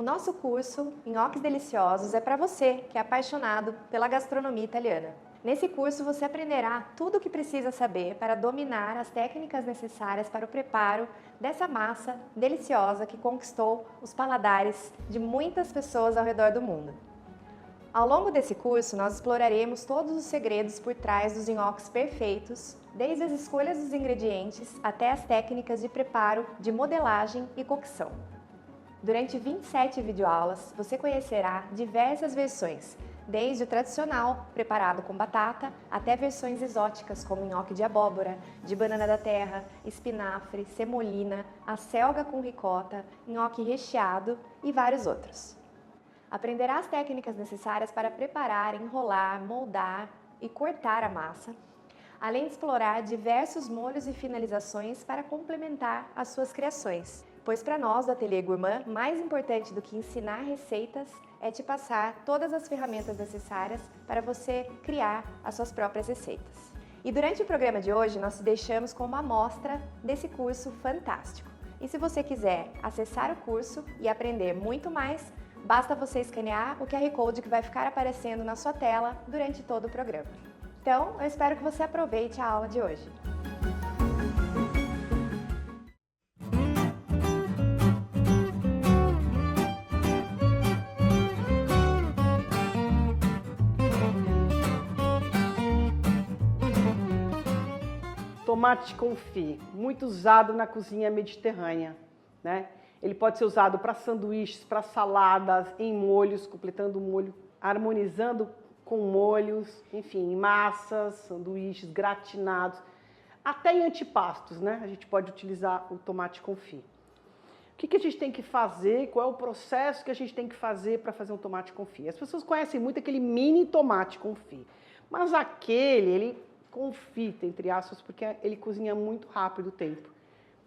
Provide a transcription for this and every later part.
nosso curso Nhoques Deliciosos é para você que é apaixonado pela gastronomia italiana. Nesse curso você aprenderá tudo o que precisa saber para dominar as técnicas necessárias para o preparo dessa massa deliciosa que conquistou os paladares de muitas pessoas ao redor do mundo. Ao longo desse curso, nós exploraremos todos os segredos por trás dos nhoques perfeitos, desde as escolhas dos ingredientes até as técnicas de preparo, de modelagem e cocção. Durante 27 videoaulas, você conhecerá diversas versões, desde o tradicional, preparado com batata, até versões exóticas como nhoque de abóbora, de banana da terra, espinafre, semolina, acelga com ricota, nhoque recheado e vários outros. Aprenderá as técnicas necessárias para preparar, enrolar, moldar e cortar a massa, além de explorar diversos molhos e finalizações para complementar as suas criações. Pois para nós do Ateliê Gourmand, mais importante do que ensinar receitas é te passar todas as ferramentas necessárias para você criar as suas próprias receitas. E durante o programa de hoje, nós te deixamos com uma amostra desse curso fantástico. E se você quiser acessar o curso e aprender muito mais, basta você escanear o QR Code que vai ficar aparecendo na sua tela durante todo o programa. Então, eu espero que você aproveite a aula de hoje. Tomate confit, muito usado na cozinha mediterrânea, né? Ele pode ser usado para sanduíches, para saladas, em molhos, completando o molho, harmonizando com molhos, enfim, em massas, sanduíches, gratinados, até em antipastos, né? A gente pode utilizar o tomate confit. O que a gente tem que fazer? Qual é o processo que a gente tem que fazer para fazer um tomate confit? As pessoas conhecem muito aquele mini tomate confit, mas ele confita, entre aspas, porque ele cozinha muito rápido o tempo.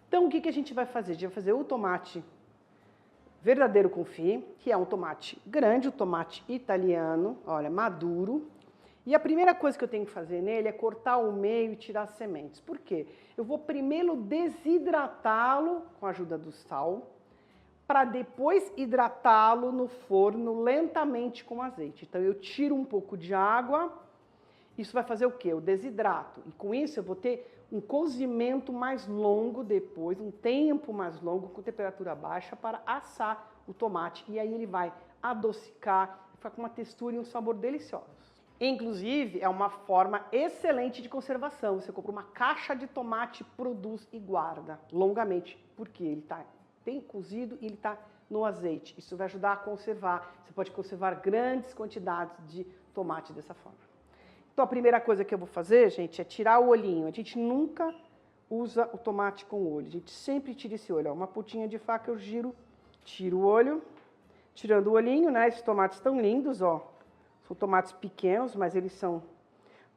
Então, o que a gente vai fazer? A gente vai fazer o tomate verdadeiro confit, que é um tomate grande, o tomate italiano, olha, maduro. E a primeira coisa que eu tenho que fazer nele é cortar o meio e tirar as sementes. Por quê? Eu vou primeiro desidratá-lo com a ajuda do sal, para depois hidratá-lo no forno lentamente com azeite. Então, eu tiro um pouco de água. Isso vai fazer o quê? O desidrato. E com isso eu vou ter um cozimento mais longo depois, um tempo mais longo, com temperatura baixa, para assar o tomate. E aí ele vai adocicar, ficar com uma textura e um sabor deliciosos. Inclusive, é uma forma excelente de conservação. Você compra uma caixa de tomate, produz e guarda longamente, porque ele está bem cozido e ele está no azeite. Isso vai ajudar a conservar. Você pode conservar grandes quantidades de tomate dessa forma. Então, a primeira coisa que eu vou fazer, gente, é tirar o olhinho. A gente nunca usa o tomate com olho. A gente sempre tira esse olho. Ó, uma pontinha de faca, eu tiro o olho, tirando o olhinho, né? Esses tomates estão lindos, ó. São tomates pequenos, mas eles são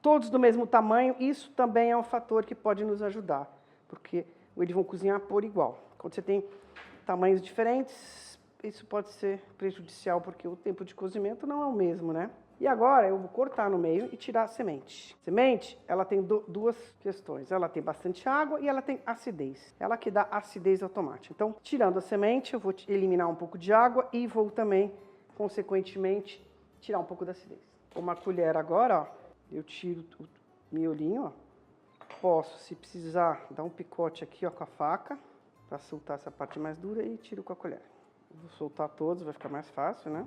todos do mesmo tamanho. Isso também é um fator que pode nos ajudar, porque eles vão cozinhar por igual. Quando você tem tamanhos diferentes, isso pode ser prejudicial, porque o tempo de cozimento não é o mesmo, né? E agora eu vou cortar no meio e tirar a semente. Semente, ela tem duas questões. Ela tem bastante água e ela tem acidez. Ela que dá acidez ao tomate. Então, tirando a semente, eu vou eliminar um pouco de água e vou também, consequentemente, tirar um pouco da acidez. Com uma colher agora, ó, eu tiro o miolinho, ó. Posso, se precisar, dar um picote aqui, ó, com a faca, para soltar essa parte mais dura e tiro com a colher. Vou soltar todos, vai ficar mais fácil, né?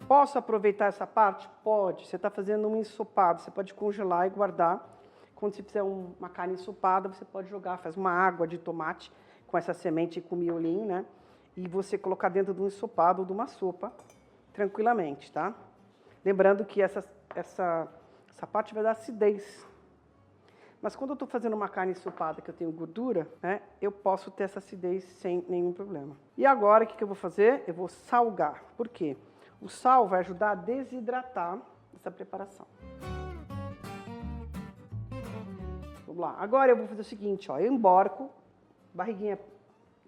Posso aproveitar essa parte? Pode. Você está fazendo um ensopado, você pode congelar e guardar. Quando você fizer uma carne ensopada, você pode jogar, faz uma água de tomate com essa semente e com miolinho, né? E você colocar dentro de um ensopado ou de uma sopa, tranquilamente, tá? Lembrando que essa parte vai dar acidez. Mas quando eu estou fazendo uma carne ensopada que eu tenho gordura, né? Eu posso ter essa acidez sem nenhum problema. E agora, o que eu vou fazer? Eu vou salgar. Por quê? O sal vai ajudar a desidratar essa preparação. Vamos lá. Agora eu vou fazer o seguinte, ó. Eu emborco, barriguinha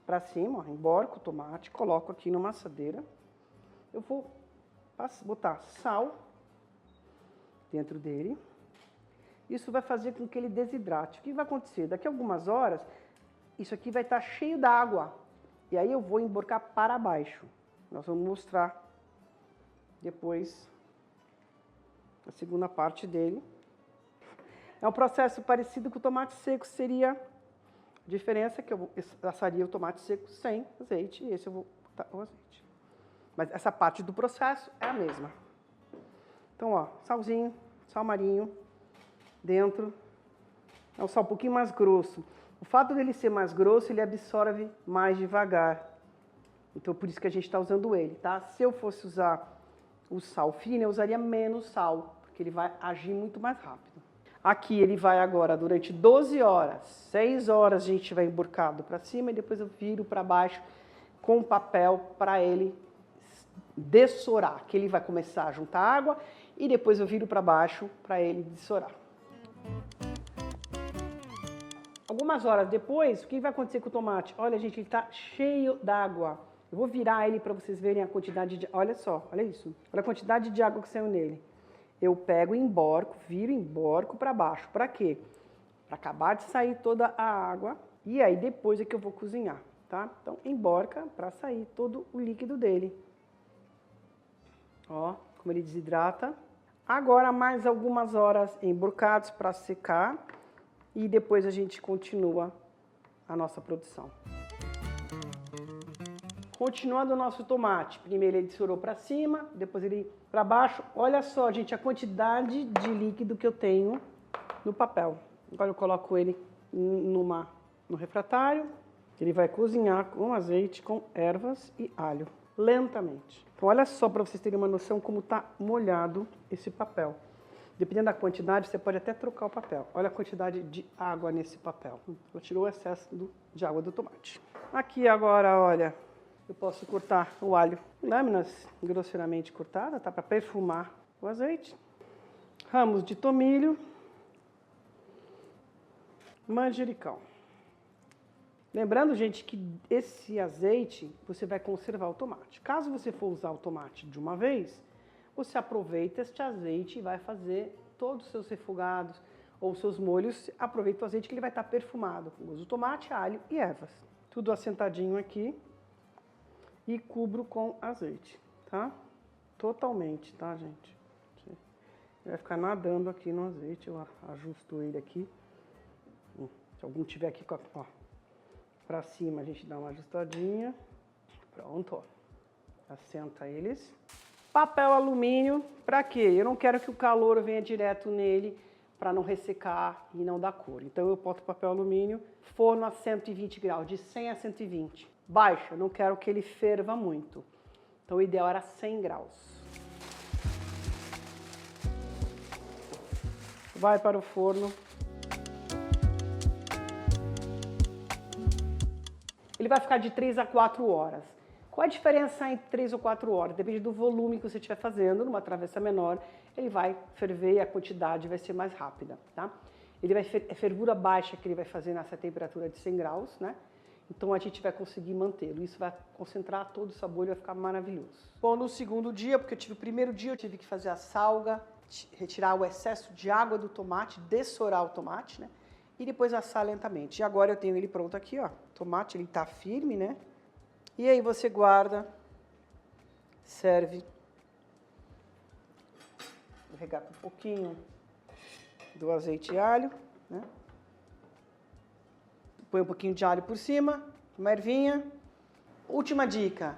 para cima, ó, emborco o tomate, coloco aqui numa assadeira. Eu vou botar sal dentro dele. Isso vai fazer com que ele desidrate. O que vai acontecer? Daqui a algumas horas, isso aqui vai estar cheio d'água. E aí eu vou emborcar para baixo. Nós vamos mostrar depois a segunda parte dele. É um processo parecido com o tomate seco, seria a diferença que eu assaria o tomate seco sem azeite e esse eu vou botar o azeite. Mas essa parte do processo é a mesma. Então, ó, salzinho, sal marinho dentro. É um sal um pouquinho mais grosso. O fato dele ser mais grosso, ele absorve mais devagar. Então, por isso que a gente está usando ele, tá? Se eu fosse usar o sal fino, eu usaria menos sal, porque ele vai agir muito mais rápido. Aqui ele vai agora durante 12 horas. 6 horas a gente vai emborcado para cima e depois eu viro para baixo com papel para ele dessorar, que ele vai começar a juntar água e depois eu viro para baixo para ele dessorar. Algumas horas depois, o que vai acontecer com o tomate? Olha, gente, ele está cheio d'água. Eu vou virar ele para vocês verem a quantidade de... Olha só, olha isso. Olha a quantidade de água que saiu nele. Eu pego e emborco, viro e emborco para baixo. Para quê? Para acabar de sair toda a água e aí depois é que eu vou cozinhar, tá? Então, emborca para sair todo o líquido dele. Ó, como ele desidrata. Agora, mais algumas horas emborcados para secar e depois a gente continua a nossa produção. Continuando o nosso tomate, primeiro ele dessorou para cima, depois ele para baixo. Olha só, gente, a quantidade de líquido que eu tenho no papel. Agora eu coloco ele no refratário. Ele vai cozinhar com azeite, com ervas e alho, lentamente. Então olha só para vocês terem uma noção como está molhado esse papel. Dependendo da quantidade, você pode até trocar o papel. Olha a quantidade de água nesse papel. Eu tirou o excesso de água do tomate. Aqui agora, olha... Eu posso cortar o alho em lâminas grosseiramente cortadas, tá? Para perfumar o azeite. Ramos de tomilho. Manjericão. Lembrando, gente, que esse azeite você vai conservar o tomate. Caso você for usar o tomate de uma vez, você aproveita este azeite e vai fazer todos os seus refogados ou seus molhos. Aproveita o azeite que ele vai estar perfumado com gosto de tomate, alho e ervas. Tudo assentadinho aqui. E cubro com azeite, tá? Totalmente, tá, gente? Ele vai ficar nadando aqui no azeite, eu ajusto ele aqui. Se algum tiver aqui, ó, pra cima a gente dá uma ajustadinha. Pronto, ó. Assenta eles. Papel alumínio, pra quê? Eu não quero que o calor venha direto nele para não ressecar e não dar cor. Então eu boto papel alumínio, forno a 120 graus, de 100 a 120. Baixo, eu não quero que ele ferva muito. Então o ideal era 100 graus. Vai para o forno. Ele vai ficar de 3 a 4 horas. Qual a diferença entre 3 ou 4 horas? Depende do volume que você estiver fazendo. Numa travessa menor, ele vai ferver e a quantidade vai ser mais rápida, tá? Ele vai fervura baixa que ele vai fazer nessa temperatura de 100 graus, né? Então a gente vai conseguir mantê-lo. Isso vai concentrar todo o sabor e vai ficar maravilhoso. Bom, no segundo dia, porque eu tive o primeiro dia, eu tive que fazer a salga, retirar o excesso de água do tomate, dessorar o tomate, né? E depois assar lentamente. E agora eu tenho ele pronto aqui, ó. O tomate, ele tá firme, né? E aí você guarda, serve. Vou regar com um pouquinho do azeite e alho, né? Põe um pouquinho de alho por cima, uma ervinha. Última dica,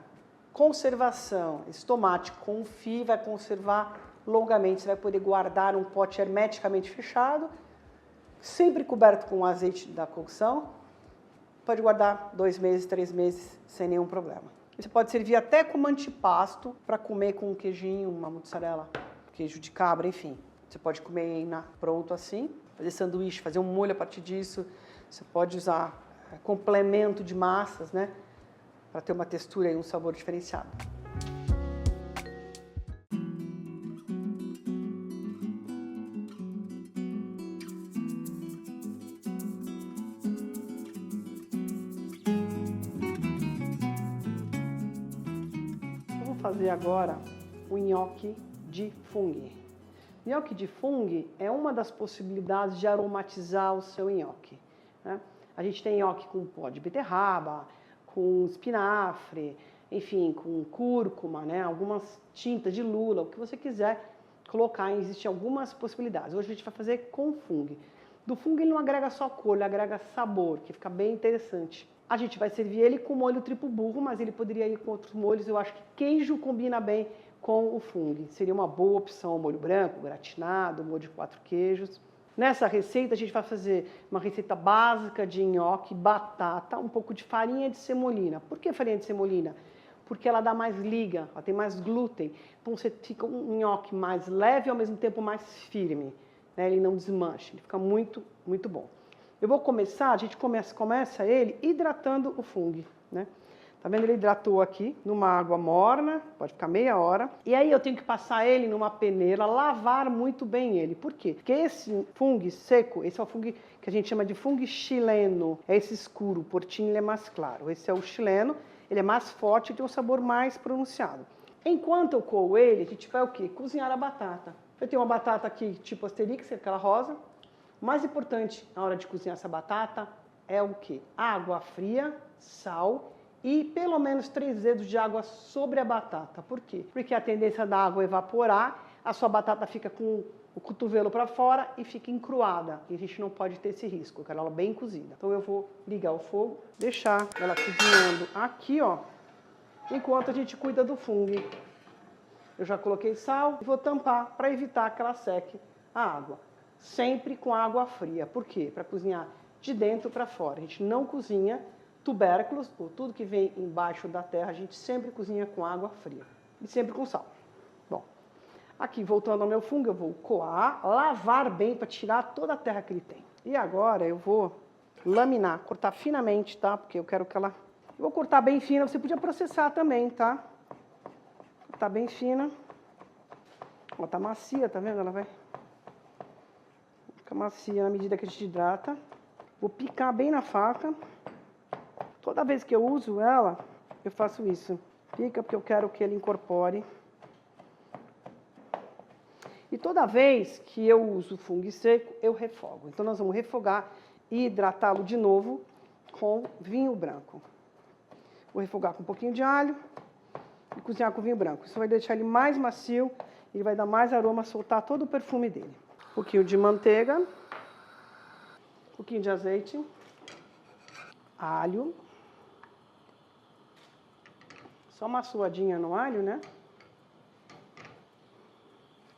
conservação. Esse tomate confit vai conservar longamente. Você vai poder guardar num pote hermeticamente fechado, sempre coberto com o azeite da cocção. Pode guardar 2 meses, 3 meses, sem nenhum problema. Você pode servir até como antipasto para comer com um queijinho, uma mussarela, queijo de cabra, enfim. Você pode comer pronto assim, fazer sanduíche, fazer um molho a partir disso. Você pode usar complemento de massas, né? Para ter uma textura e um sabor diferenciado. Vou fazer agora o nhoque de fungo. Nhoque de fungo é uma das possibilidades de aromatizar o seu nhoque, né? A gente tem nhoque com pó de beterraba, com espinafre, enfim, com cúrcuma, né? Algumas tintas de lula, o que você quiser colocar, existem algumas possibilidades. Hoje a gente vai fazer com fungo. Do fungo ele não agrega só cor, ele agrega sabor, que fica bem interessante. A gente vai servir ele com molho triplo burro, mas ele poderia ir com outros molhos. Eu acho que queijo combina bem com o fungo. Seria uma boa opção, molho branco, gratinado, molho de 4 queijos. Nessa receita a gente vai fazer uma receita básica de nhoque, batata, um pouco de farinha de semolina. Por que farinha de semolina? Porque ela dá mais liga, ela tem mais glúten. Então você fica um nhoque mais leve e ao mesmo tempo mais firme. Né? Ele não desmancha, ele fica muito, muito bom. Eu vou começar, a gente começa ele hidratando o fungo, né? Tá vendo? Ele hidratou aqui numa água morna, pode ficar meia hora. E aí eu tenho que passar ele numa peneira, lavar muito bem ele. Por quê? Porque esse fungo seco, esse é o fungo que a gente chama de fungo chileno. É esse escuro, o portinho ele é mais claro. Esse é o chileno, ele é mais forte e tem um sabor mais pronunciado. Enquanto eu coo ele, a gente vai o quê? Cozinhar a batata. Eu tenho uma batata aqui tipo Asterix, aquela rosa. O mais importante na hora de cozinhar essa batata é o quê? Água fria, sal e pelo menos 3 dedos de água sobre a batata. Por quê? Porque a tendência da água evaporar, a sua batata fica com o cotovelo para fora e fica encruada. E a gente não pode ter esse risco, eu quero ela bem cozida. Então eu vou ligar o fogo, deixar ela cozinhando aqui, ó, enquanto a gente cuida do fungo. Eu já coloquei sal e vou tampar para evitar que ela seque a água. Sempre com água fria. Por quê? Para cozinhar de dentro para fora. A gente não cozinha tubérculos, ou tudo que vem embaixo da terra, a gente sempre cozinha com água fria. E sempre com sal. Bom, aqui voltando ao meu fungo, eu vou coar, lavar bem para tirar toda a terra que ele tem. E agora eu vou laminar, cortar finamente, tá? Porque eu quero que ela... Eu vou cortar bem fina, você podia processar também, tá? Cortar bem fina. Ó, tá macia, tá vendo? Ela vai... Fica macia na medida que a gente hidrata. Vou picar bem na faca. Toda vez que eu uso ela, eu faço isso. Pica porque eu quero que ele incorpore. E toda vez que eu uso fungo seco, eu refogo. Então nós vamos refogar e hidratá-lo de novo com vinho branco. Vou refogar com um pouquinho de alho e cozinhar com vinho branco. Isso vai deixar ele mais macio e vai dar mais aroma, soltar todo o perfume dele. Um pouquinho de manteiga, um pouquinho de azeite, alho. Só uma suadinha no alho, né?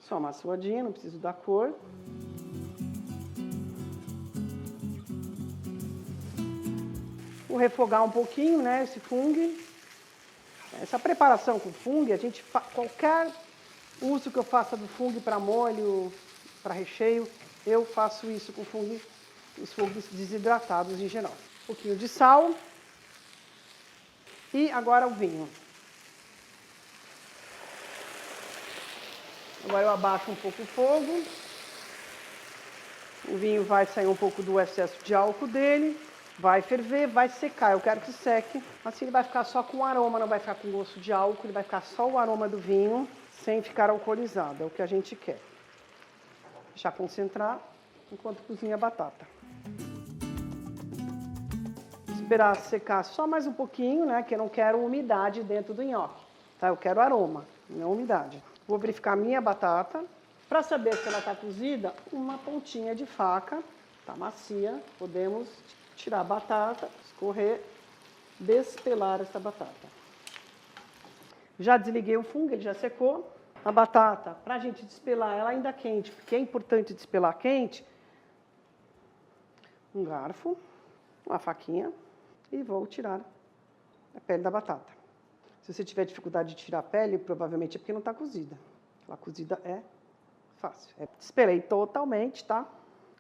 Só uma suadinha, não preciso da cor. Vou refogar um pouquinho, né, esse fungo. Essa preparação com fungo, qualquer uso que eu faça do fungo para molho, para recheio, eu faço isso com fungo, os fungos desidratados em geral. Um pouquinho de sal. E agora o vinho. Agora eu abaixo um pouco o fogo. O vinho vai sair um pouco do excesso de álcool dele. Vai ferver, vai secar. Eu quero que seque. Assim ele vai ficar só com aroma, não vai ficar com gosto de álcool. Ele vai ficar só o aroma do vinho, sem ficar alcoolizado. É o que a gente quer. Deixar concentrar enquanto cozinha a batata. Esperar secar só mais um pouquinho, né? Que eu não quero umidade dentro do nhoque. Tá? Eu quero aroma, não umidade. Vou verificar a minha batata. Para saber se ela está cozida, uma pontinha de faca. Está macia. Podemos tirar a batata, escorrer, despelar essa batata. Já desliguei o fungo, ele já secou. A batata, para a gente despelar ela ainda quente, porque é importante despelar quente. Um garfo, uma faquinha e vou tirar a pele da batata. Se você tiver dificuldade de tirar a pele, provavelmente é porque não está cozida. A cozida é fácil. Despelei totalmente, tá?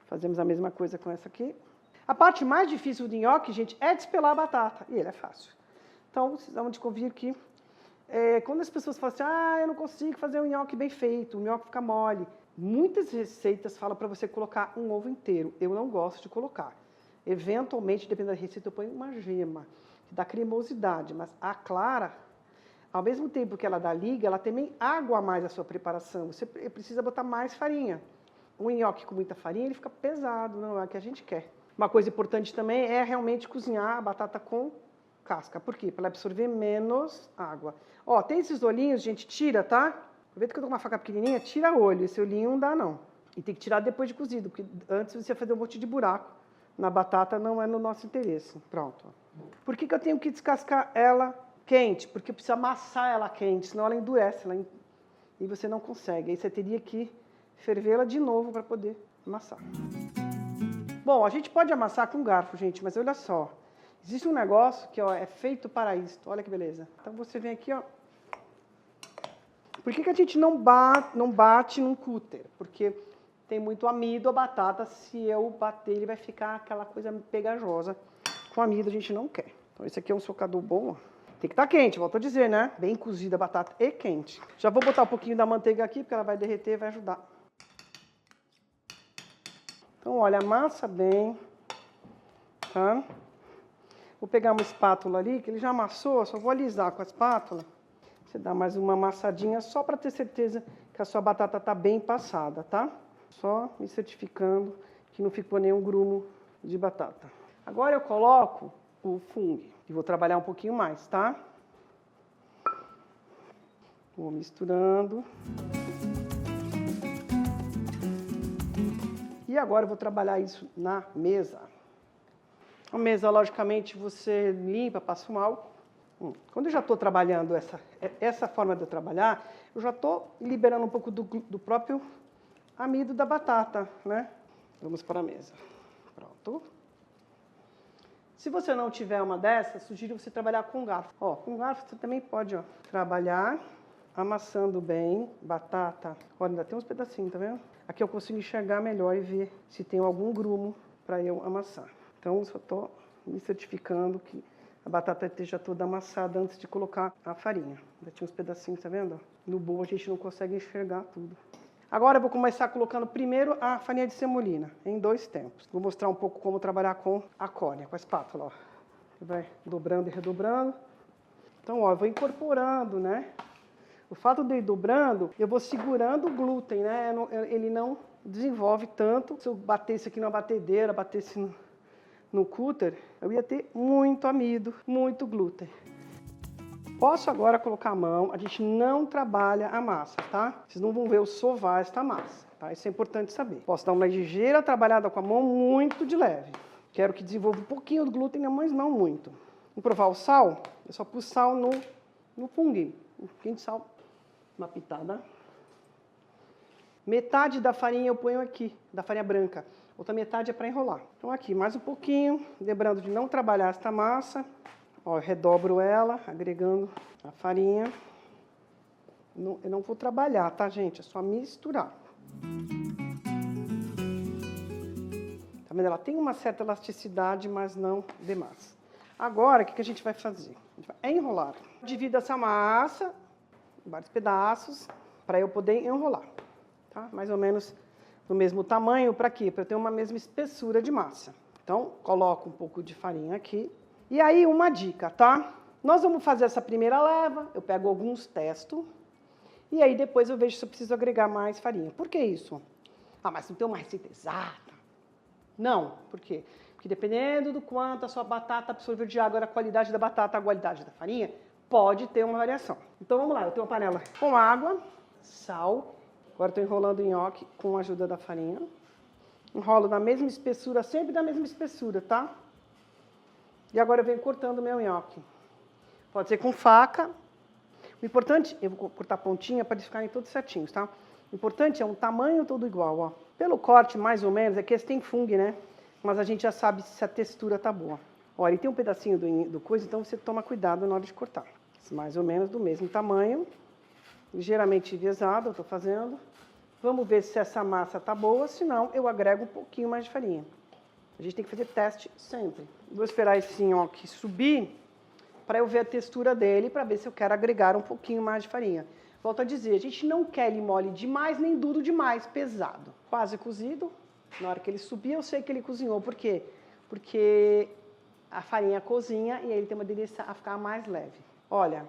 Fazemos a mesma coisa com essa aqui. A parte mais difícil do nhoque, gente, é despelar a batata. E ele é fácil. Então, vocês vão descobrir que quando as pessoas falam assim, eu não consigo fazer um nhoque bem feito, o nhoque fica mole. Muitas receitas falam para você colocar um ovo inteiro. Eu não gosto de colocar. Eventualmente, dependendo da receita, eu ponho uma gema, que dá cremosidade. Mas a clara, ao mesmo tempo que ela dá liga, ela também água mais a sua preparação. Você precisa botar mais farinha. Um nhoque com muita farinha, ele fica pesado, não é o que a gente quer. Uma coisa importante também é realmente cozinhar a batata com casca. Por quê? Para ela absorver menos água. Ó, tem esses olhinhos, gente, tira, tá? Aproveita que eu tô com uma faca pequenininha, tira olho. Esse olhinho não dá, não. E tem que tirar depois de cozido, porque antes você fazer um monte de buraco na batata não é no nosso interesse. Pronto. Por que eu tenho que descascar ela quente? Porque eu preciso amassar ela quente, senão ela endurece. E você não consegue. Aí você teria que fervê-la de novo para poder amassar. Bom, a gente pode amassar com garfo, gente, mas olha só. Existe um negócio que ó, é feito para isso. Olha que beleza. Então você vem aqui, ó. Por que a gente não bate num cúter? Porque tem muito amido a batata. Se eu bater, ele vai ficar aquela coisa pegajosa. Com amido a gente não quer. Então esse aqui é um socador bom, ó. Tem que estar quente, volto a dizer, né? Bem cozida a batata e quente. Já vou botar um pouquinho da manteiga aqui, porque ela vai derreter e vai ajudar. Então, olha, amassa bem, tá? Vou pegar uma espátula ali, que ele já amassou, só vou alisar com a espátula. Você dá mais uma amassadinha, só para ter certeza que a sua batata tá bem passada, tá? Só me certificando que não ficou nenhum grumo de batata. Agora eu coloco o fungo. E vou trabalhar um pouquinho mais, tá? Vou misturando. E agora eu vou trabalhar isso na mesa. A mesa, logicamente, você limpa, passa um álcool. Quando eu já estou trabalhando essa forma de eu trabalhar, eu já estou liberando um pouco do próprio amido da batata, né? Vamos para a mesa. Pronto. Se você não tiver uma dessas, sugiro você trabalhar com garfo. Ó, com garfo você também pode, ó, trabalhar amassando bem batata. Olha, ainda tem uns pedacinhos, tá vendo? Aqui eu consigo enxergar melhor e ver se tem algum grumo para eu amassar. Então, eu só estou me certificando que a batata esteja toda amassada antes de colocar a farinha. Ainda tinha uns pedacinhos, tá vendo? No bowl a gente não consegue enxergar tudo. Agora eu vou começar colocando primeiro a farinha de semolina, em 2 tempos. Vou mostrar um pouco como trabalhar com a córnea, com a espátula, ó. Você vai dobrando e redobrando. Então, ó, eu vou incorporando, né? O fato de ir dobrando, eu vou segurando o glúten, né? Ele não desenvolve tanto. Se eu batesse aqui numa batedeira, batesse no cúter, eu ia ter muito amido, muito glúten. Posso agora colocar a mão, a gente não trabalha a massa, tá? Vocês não vão ver eu sovar esta massa, tá? Isso é importante saber. Posso dar uma ligeira trabalhada com a mão, muito de leve. Quero que desenvolva um pouquinho do glúten, mas não muito. Vamos provar o sal? Eu só pus sal no fungo. Um pouquinho de sal, uma pitada. Metade da farinha eu ponho aqui, da farinha branca. Outra metade é para enrolar. Então aqui, mais um pouquinho, lembrando de não trabalhar esta massa. Ó, eu redobro ela, agregando a farinha. Eu não vou trabalhar, tá, gente? É só misturar. Tá vendo? Ela tem uma certa elasticidade, mas não demais. Agora, o que a gente vai fazer? A gente vai enrolar. Divido essa massa em vários pedaços, para eu poder enrolar. Tá? Mais ou menos do mesmo tamanho. Para quê? Para eu ter uma mesma espessura de massa. Então, coloco um pouco de farinha aqui. E aí, uma dica, tá? Nós vamos fazer essa primeira leva, eu pego alguns, testo, e aí depois eu vejo se eu preciso agregar mais farinha. Por que isso? Ah, mas não tem uma receita exata. Não, por quê? Porque dependendo do quanto a sua batata absorveu de água, a qualidade da batata, a qualidade da farinha, pode ter uma variação. Então vamos lá, eu tenho uma panela com água, sal, agora estou enrolando o nhoque com a ajuda da farinha. Enrolo na mesma espessura, sempre da mesma espessura, tá? E agora eu venho cortando o meu nhoque. Pode ser com faca. O importante, eu vou cortar a pontinha para eles ficarem todos certinhos, tá? O importante é um tamanho todo igual, ó. Pelo corte, mais ou menos, é que esse tem fungo, né? Mas a gente já sabe se a textura tá boa. Ó, ele tem um pedacinho do coisa, então você toma cuidado na hora de cortar. Mais ou menos do mesmo tamanho. Ligeiramente enviesado, eu tô fazendo. Vamos ver se essa massa tá boa, senão eu agrego um pouquinho mais de farinha. A gente tem que fazer teste sempre. Vou esperar esse nhoque subir para eu ver a textura dele, para ver se eu quero agregar um pouquinho mais de farinha. Volto a dizer, a gente não quer ele mole demais, nem duro demais, pesado. Quase cozido. Na hora que ele subir, eu sei que ele cozinhou. Por quê? Porque a farinha cozinha e aí ele tem uma tendência a ficar mais leve. Olha,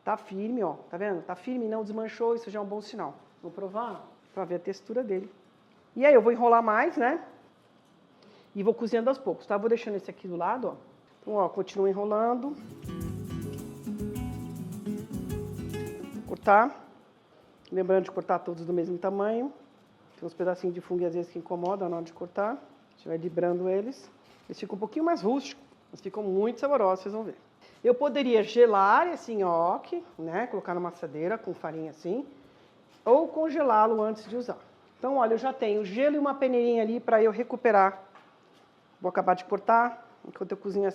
tá firme, ó. Tá vendo? Tá firme, não desmanchou, isso já é um bom sinal. Vou provar para ver a textura dele. E aí eu vou enrolar mais, né? E vou cozinhando aos poucos, tá? Vou deixando esse aqui do lado, ó. Então, ó, continuo enrolando. Cortar. Lembrando de cortar todos do mesmo tamanho. Tem uns pedacinhos de fungo às vezes que incomodam na hora de cortar. A gente vai librando eles. Eles ficam um pouquinho mais rústicos, mas ficam muito saborosos, vocês vão ver. Eu poderia gelar esse nhoque, né? Colocar numa assadeira com farinha assim, ou congelá-lo antes de usar. Então, olha, eu já tenho gelo e uma peneirinha ali para eu recuperar. Vou acabar de cortar. Enquanto eu cozinho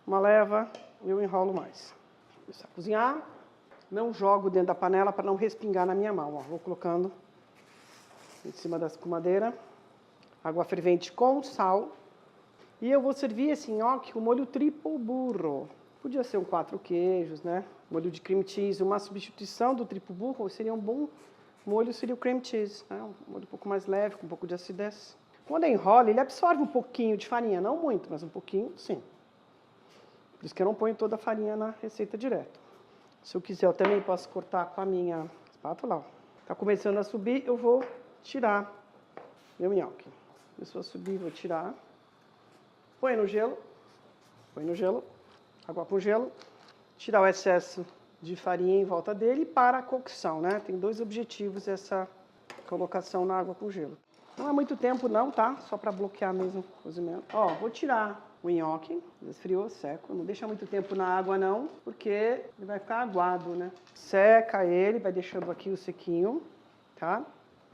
uma leva, eu enrolo mais. Vou começar a cozinhar. Não jogo dentro da panela para não respingar na minha mão. Ó. Vou colocando em cima da escumadeira. Água fervente com sal. E eu vou servir esse nhoque com molho triplo burro. Podia ser um 4 queijos, né? Molho de cream cheese. Uma substituição do triplo burro seria um bom molho, seria o cream cheese. Né? Um molho um pouco mais leve, com um pouco de acidez. Quando enrola, ele absorve um pouquinho de farinha. Não muito, mas um pouquinho, sim. Por isso que eu não ponho toda a farinha na receita direto. Se eu quiser, eu também posso cortar com a minha espátula. Está começando a subir, eu vou tirar meu nhoque. Começou a subir, vou tirar. Põe no gelo. Água com gelo. Tirar o excesso de farinha em volta dele para a cocção, né? Tem 2 objetivos essa colocação na água com gelo. Não é muito tempo não, tá? Só para bloquear mesmo o cozimento. Ó, vou tirar o nhoque, esfriou, seco. Não deixa muito tempo na água não, porque ele vai ficar aguado, né? Seca ele, vai deixando aqui o sequinho, tá?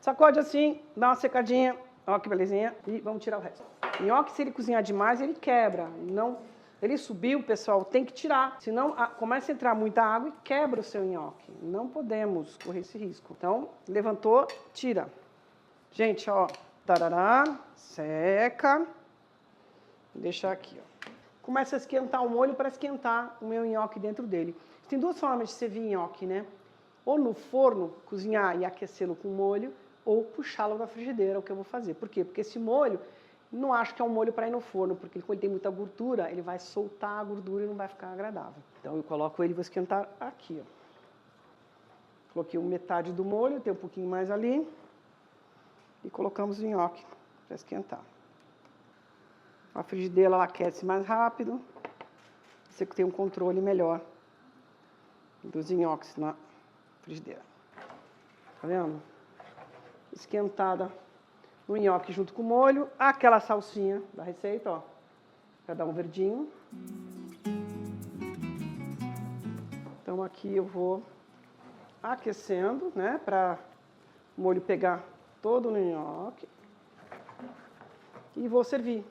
Sacode assim, dá uma secadinha, ó que belezinha, e vamos tirar o resto. O nhoque, se ele cozinhar demais, ele quebra. Não, ele subiu, pessoal, tem que tirar, senão começa a entrar muita água e quebra o seu nhoque. Não podemos correr esse risco. Então, levantou, tira. Gente, ó, tarará, seca. Vou deixar aqui, ó. Começa a esquentar o molho para esquentar o meu nhoque dentro dele. Tem 2 formas de servir nhoque, né? Ou no forno, cozinhar e aquecê-lo com molho, ou puxá-lo da frigideira, é o que eu vou fazer. Por quê? Porque esse molho, não acho que é um molho para ir no forno, porque quando ele tem muita gordura, ele vai soltar a gordura e não vai ficar agradável. Então eu coloco ele e vou esquentar aqui, ó. Coloquei metade do molho, tem um pouquinho mais ali. E colocamos o nhoque para esquentar. A frigideira ela aquece mais rápido. Você tem um controle melhor dos nhoques na frigideira. Tá vendo? Esquentada no nhoque junto com o molho. Aquela salsinha da receita, ó. Para dar um verdinho. Então aqui eu vou aquecendo, né? Para o molho pegar todo no nhoque. E vou servir.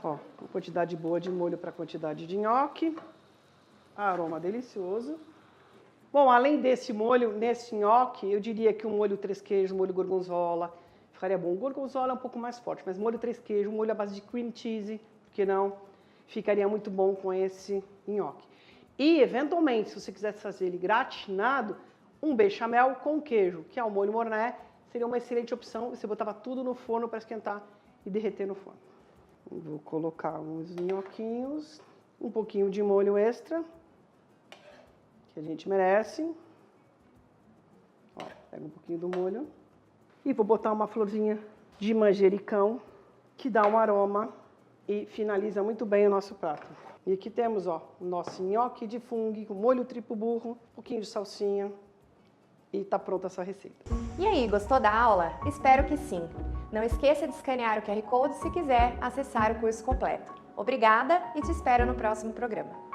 Ó, uma quantidade boa de molho para a quantidade de nhoque. Aroma delicioso. Bom, além desse molho, nesse nhoque, eu diria que um molho 3 queijos, molho gorgonzola, ficaria bom. O gorgonzola é um pouco mais forte, mas molho 3 queijos, molho à base de cream cheese, por que não? Ficaria muito bom com esse nhoque. E, eventualmente, se você quisesse fazer ele gratinado, um bechamel com queijo, que é o molho Mornay, seria uma excelente opção. Você botava tudo no forno para esquentar e derreter no forno. Vou colocar uns nhoquinhos, um pouquinho de molho extra, que a gente merece. Ó, pega um pouquinho do molho. E vou botar uma florzinha de manjericão, que dá um aroma e finaliza muito bem o nosso prato. E aqui temos, ó, o nosso nhoque de fungo com molho triplo burro, um pouquinho de salsinha. E tá pronta essa receita. E aí, gostou da aula? Espero que sim. Não esqueça de escanear o QR Code se quiser acessar o curso completo. Obrigada e te espero no próximo programa.